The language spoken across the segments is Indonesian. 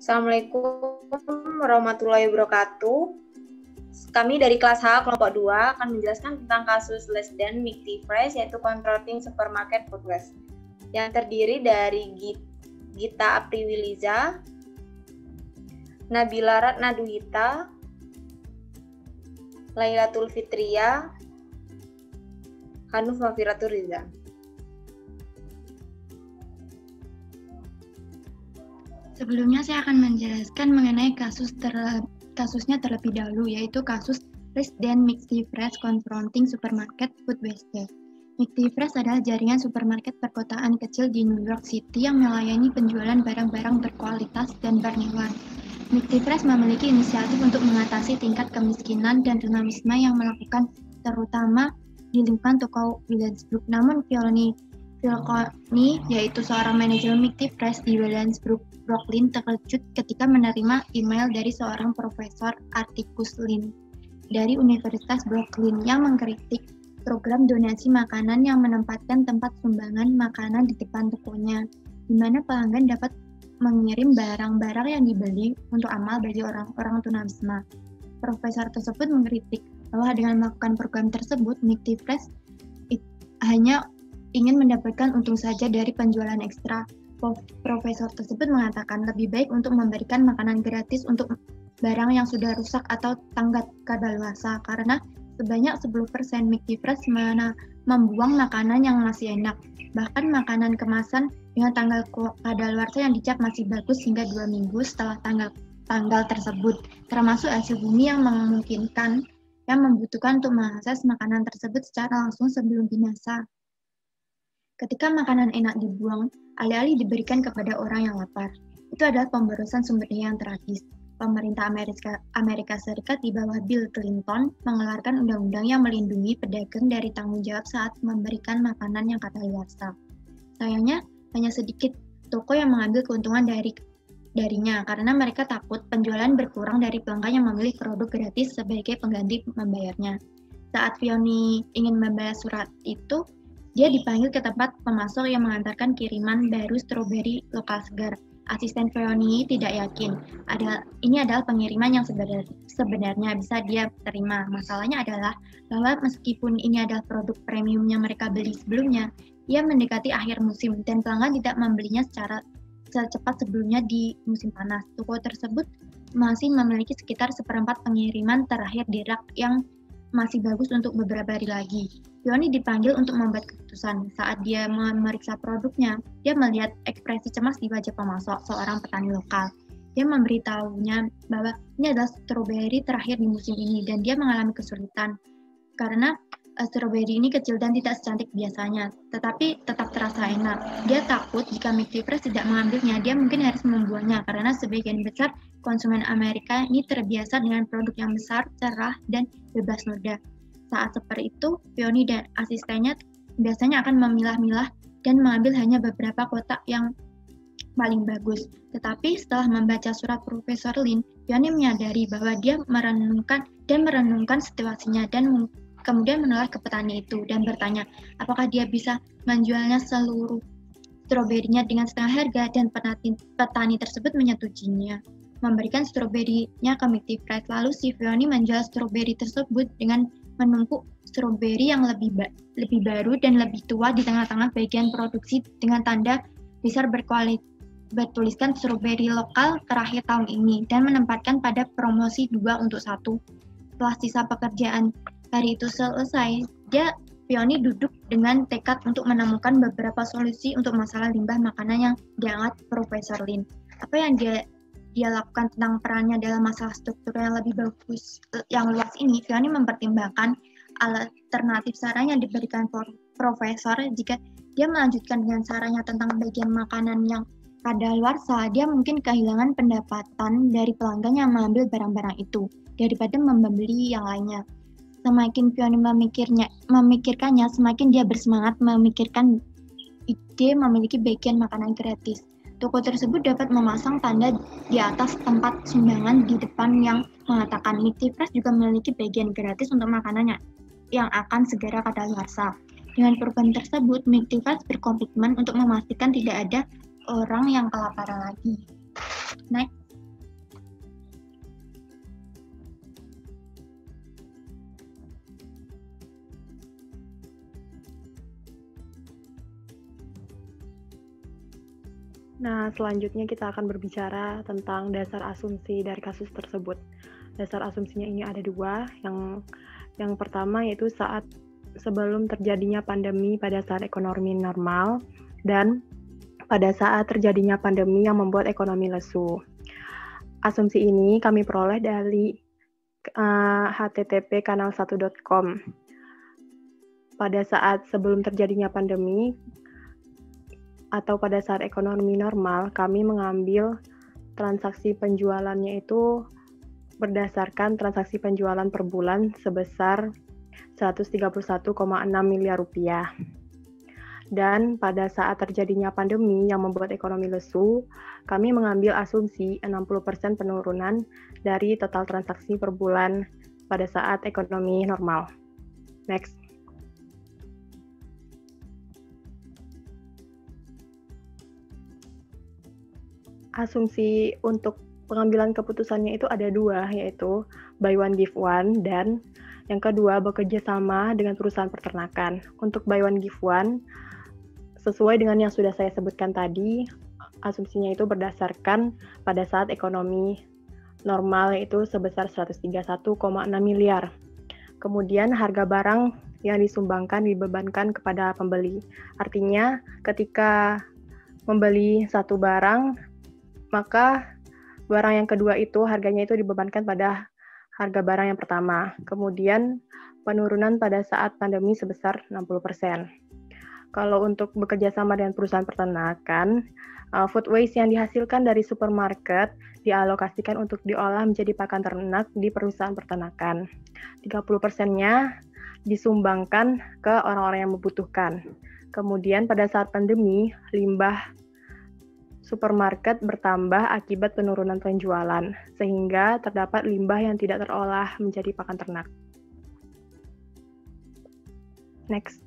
Assalamualaikum warahmatullahi wabarakatuh. Kami dari kelas H kelompok 2 akan menjelaskan tentang kasus Less Than McD Fresh, yaitu Confronting Supermarket Food Waste, yang terdiri dari Gita Apriwiliza, Nabila Ratnaduhita, Lailatul Fitria, Hanuf Mafiratur Riza. Sebelumnya saya akan menjelaskan mengenai kasusnya terlebih dahulu, yaitu kasus Less Than McD Fresh Confronting Supermarket Food Waste. McD Fresh adalah jaringan supermarket perkotaan kecil di New York City yang melayani penjualan barang-barang berkualitas dan bernilai. McD Fresh memiliki inisiatif untuk mengatasi tingkat kemiskinan dan tunawisma yang melakukan terutama di lingkungan toko Williamsburg. Namun Filconi, yaitu seorang manajer McD Fresh di Williamsburg, Brooklyn, terkejut ketika menerima email dari seorang profesor Atticus Lynn dari Universitas Brooklyn yang mengkritik program donasi makanan yang menempatkan tempat sumbangan makanan di depan tokonya, di mana pelanggan dapat mengirim barang-barang yang dibeli untuk amal bagi orang-orang tunawisma. Profesor tersebut mengkritik bahwa dengan melakukan program tersebut, McD Fresh hanya ingin mendapatkan untung saja dari penjualan ekstra. Profesor tersebut mengatakan lebih baik untuk memberikan makanan gratis untuk barang yang sudah rusak atau tanggap kadaluarsa, karena sebanyak 10% McD Fresh membuang makanan yang masih enak, bahkan makanan kemasan dengan tanggal kadaluarsa yang dicap masih bagus hingga 2 minggu setelah tanggal tersebut, termasuk hasil bumi yang memungkinkan yang membutuhkan untuk mengakses makanan tersebut secara langsung sebelum binasa. Ketika makanan enak dibuang, alih-alih diberikan kepada orang yang lapar. Itu adalah pemborosan sumber daya yang tragis. Pemerintah Amerika Serikat di bawah Bill Clinton mengeluarkan undang-undang yang melindungi pedagang dari tanggung jawab saat memberikan makanan yang kadaluarsa. Sayangnya, hanya sedikit toko yang mengambil keuntungan darinya karena mereka takut penjualan berkurang dari pelanggan yang memilih produk gratis sebagai pengganti membayarnya. Saat Fioni ingin membalas surat itu, dia dipanggil ke tempat pemasok yang mengantarkan kiriman baru stroberi lokal segar. Asisten Fioni tidak yakin ini adalah pengiriman yang sebenarnya bisa dia terima. Masalahnya adalah bahwa meskipun ini adalah produk premium yang mereka beli sebelumnya, ia mendekati akhir musim dan pelanggan tidak membelinya secara secepat sebelumnya di musim panas. Toko tersebut masih memiliki sekitar 1/4 pengiriman terakhir di rak yang masih bagus untuk beberapa hari lagi. Fioni dipanggil untuk membuat keputusan. Saat dia memeriksa produknya, dia melihat ekspresi cemas di wajah pemasok, seorang petani lokal. Dia memberitahunya bahwa ini adalah stroberi terakhir di musim ini dan dia mengalami kesulitan karena stroberi ini kecil dan tidak secantik biasanya, tetapi tetap terasa enak. Dia takut jika McD Fresh tidak mengambilnya, dia mungkin harus membuangnya karena sebagian besar konsumen Amerika ini terbiasa dengan produk yang besar, cerah, dan bebas noda. Saat seperti itu, Fioni dan asistennya biasanya akan memilah-milah dan mengambil hanya beberapa kotak yang paling bagus. Tetapi setelah membaca surat Profesor Lynn, Fioni menyadari bahwa dia merenungkan situasinya dan kemudian menoleh ke petani itu dan bertanya apakah dia bisa menjualnya seluruh stroberinya dengan setengah harga, dan petani tersebut menyetujuinya. Memberikan stroberinya ke McD Fresh. Lalu si Fioni menjual stroberi tersebut dengan menumpuk stroberi yang lebih baru dan lebih tua di tengah-tengah bagian produksi dengan tanda besar bertuliskan stroberi lokal terakhir tahun ini dan menempatkan pada promosi 2 untuk 1. Setelah sisa pekerjaan hari itu selesai, Fioni duduk dengan tekad untuk menemukan beberapa solusi untuk masalah limbah makanan yang diangkat Profesor Lynn. Apa yang dia lakukan tentang perannya dalam masalah struktur yang lebih bagus, yang luas ini, Fioni mempertimbangkan alternatif saran yang diberikan Profesor. Jika dia melanjutkan dengan sarannya tentang bagian makanan yang kadaluarsa, dia mungkin kehilangan pendapatan dari pelanggan yang mengambil barang-barang itu daripada membeli yang lainnya. Semakin Fioni memikirkannya, semakin dia bersemangat memikirkan ide memiliki bagian makanan gratis. Toko tersebut dapat memasang tanda di atas tempat sumbangan di depan yang mengatakan McD Fresh juga memiliki bagian gratis untuk makanannya yang akan segera kadaluarsa. Dengan program tersebut, McD Fresh berkomitmen untuk memastikan tidak ada orang yang kelaparan lagi. Next. Nah, selanjutnya kita akan berbicara tentang dasar asumsi dari kasus tersebut. Dasar asumsinya ini ada dua. Yang pertama yaitu sebelum terjadinya pandemi pada saat ekonomi normal dan pada saat terjadinya pandemi yang membuat ekonomi lesu. Asumsi ini kami peroleh dari http kanal1.com. Pada saat sebelum terjadinya pandemi atau pada saat ekonomi normal, kami mengambil transaksi penjualannya itu berdasarkan transaksi penjualan per bulan sebesar 131,6 miliar rupiah. Dan pada saat terjadinya pandemi yang membuat ekonomi lesu, kami mengambil asumsi 60% penurunan dari total transaksi per bulan pada saat ekonomi normal. Next. Asumsi untuk pengambilan keputusannya itu ada dua, yaitu buy one give one, dan yang kedua bekerja sama dengan perusahaan peternakan. Untuk buy one give one, sesuai dengan yang sudah saya sebutkan tadi, asumsinya itu berdasarkan pada saat ekonomi normal yaitu sebesar 131,6 miliar. Kemudian harga barang yang disumbangkan dibebankan kepada pembeli. Artinya ketika membeli satu barang, maka barang yang kedua itu harganya itu dibebankan pada harga barang yang pertama. Kemudian penurunan pada saat pandemi sebesar 60%. Kalau untuk bekerja sama dengan perusahaan peternakan, food waste yang dihasilkan dari supermarket dialokasikan untuk diolah menjadi pakan ternak di perusahaan peternakan. 30%-nya disumbangkan ke orang-orang yang membutuhkan. Kemudian pada saat pandemi, limbah supermarket bertambah akibat penurunan penjualan, sehingga terdapat limbah yang tidak terolah menjadi pakan ternak. Next.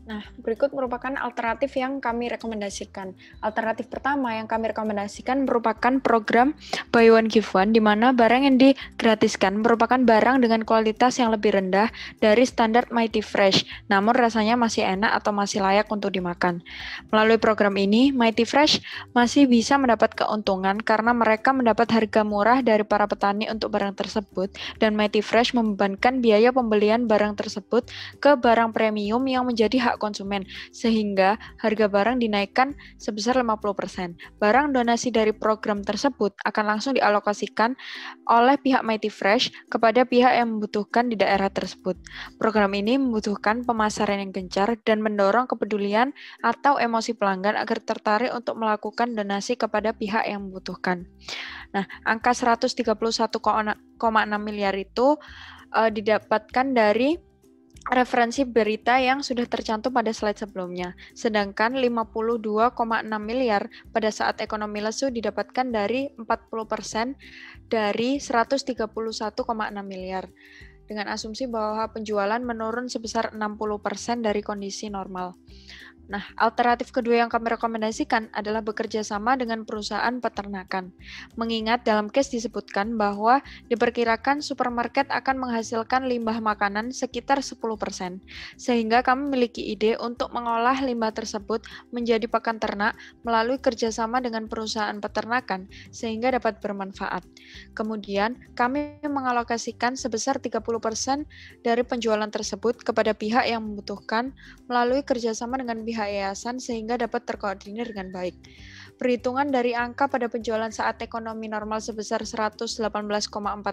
Nah, berikut merupakan alternatif yang kami rekomendasikan. Alternatif pertama yang kami rekomendasikan merupakan program Buy One Give One, di mana barang yang digratiskan merupakan barang dengan kualitas yang lebih rendah dari standar Mighty Fresh, namun rasanya masih enak atau masih layak untuk dimakan. Melalui program ini, Mighty Fresh masih bisa mendapat keuntungan karena mereka mendapat harga murah dari para petani untuk barang tersebut, dan Mighty Fresh membebankan biaya pembelian barang tersebut ke barang premium yang menjadi hak konsumen, sehingga harga barang dinaikkan sebesar 50%. Barang donasi dari program tersebut akan langsung dialokasikan oleh pihak Mighty Fresh kepada pihak yang membutuhkan di daerah tersebut. Program ini membutuhkan pemasaran yang gencar dan mendorong kepedulian atau emosi pelanggan agar tertarik untuk melakukan donasi kepada pihak yang membutuhkan. Nah, angka 131,6 miliar itu didapatkan dari referensi berita yang sudah tercantum pada slide sebelumnya. Sedangkan 52,6 miliar pada saat ekonomi lesu didapatkan dari 40% dari 131,6 miliar. Dengan asumsi bahwa penjualan menurun sebesar 60% dari kondisi normal. Nah, alternatif kedua yang kami rekomendasikan adalah bekerja sama dengan perusahaan peternakan. Mengingat dalam case disebutkan bahwa diperkirakan supermarket akan menghasilkan limbah makanan sekitar 10%, sehingga kami memiliki ide untuk mengolah limbah tersebut menjadi pakan ternak melalui kerjasama dengan perusahaan peternakan, sehingga dapat bermanfaat. Kemudian, kami mengalokasikan sebesar 30% dari penjualan tersebut kepada pihak yang membutuhkan melalui kerjasama dengan pihak yayasan sehingga dapat terkoordinir dengan baik. Perhitungan dari angka pada penjualan saat ekonomi normal sebesar 118,4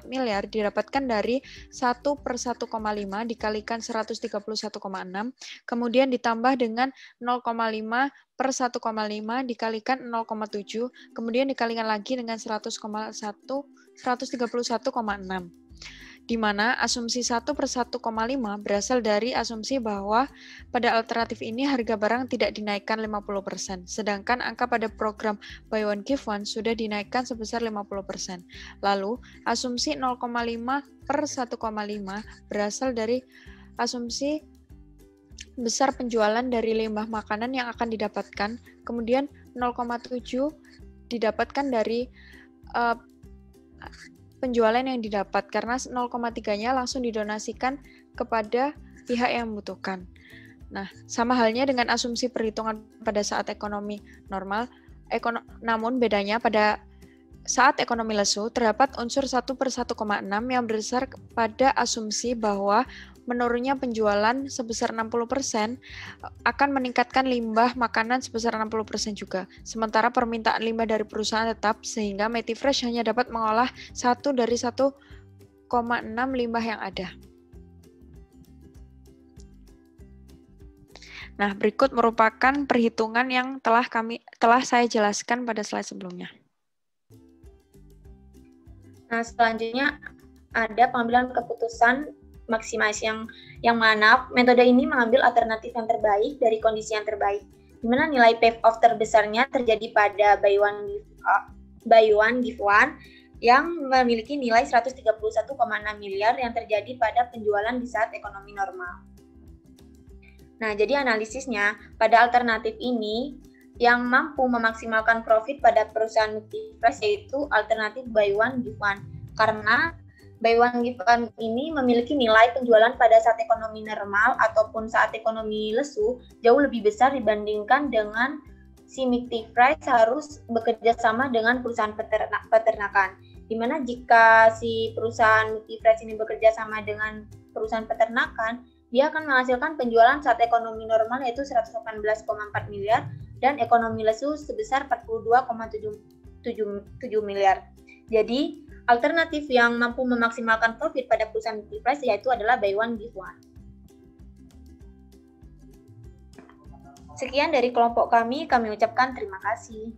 miliar didapatkan dari 1/1,5 dikalikan 131,6, kemudian ditambah dengan 0,5/1,5 dikalikan 0,7, kemudian dikalikan lagi dengan 131,6. Di mana asumsi 1/1,5 berasal dari asumsi bahwa pada alternatif ini harga barang tidak dinaikkan 50%, sedangkan angka pada program Buy One Give One sudah dinaikkan sebesar 50%. Lalu, asumsi 0,5/1,5 berasal dari asumsi besar penjualan dari limbah makanan yang akan didapatkan, kemudian 0,7 didapatkan dari penjualan yang didapat karena 0,3-nya langsung didonasikan kepada pihak yang membutuhkan. Nah, sama halnya dengan asumsi perhitungan pada saat ekonomi normal, namun bedanya pada saat ekonomi lesu, terdapat unsur 1/1,6 yang berdasar pada asumsi bahwa menurunnya penjualan sebesar 60% akan meningkatkan limbah makanan sebesar 60% juga. Sementara permintaan limbah dari perusahaan tetap, sehingga Metifresh hanya dapat mengolah 1 dari 1,6 limbah yang ada. Nah, berikut merupakan perhitungan yang telah saya jelaskan pada slide sebelumnya. Nah, selanjutnya ada pengambilan keputusan maksimasi yang mana metode ini mengambil alternatif yang terbaik dari kondisi yang terbaik, di mana nilai payoff terbesarnya terjadi pada buy one give one yang memiliki nilai 131,6 miliar yang terjadi pada penjualan di saat ekonomi normal. Nah, jadi analisisnya pada alternatif ini yang mampu memaksimalkan profit pada perusahaan Metifresh yaitu alternatif buy one give one, karena buy one give one ini memiliki nilai penjualan pada saat ekonomi normal ataupun saat ekonomi lesu jauh lebih besar dibandingkan dengan si Metifresh harus bekerja sama dengan perusahaan peternakan. Dimana jika si perusahaan Metifresh ini bekerja sama dengan perusahaan peternakan, dia akan menghasilkan penjualan saat ekonomi normal yaitu 118,4 miliar dan ekonomi lesu sebesar 42,77 miliar. Jadi, alternatif yang mampu memaksimalkan profit pada perusahaan Metifresh yaitu adalah buy one give one. Sekian dari kelompok kami ucapkan terima kasih.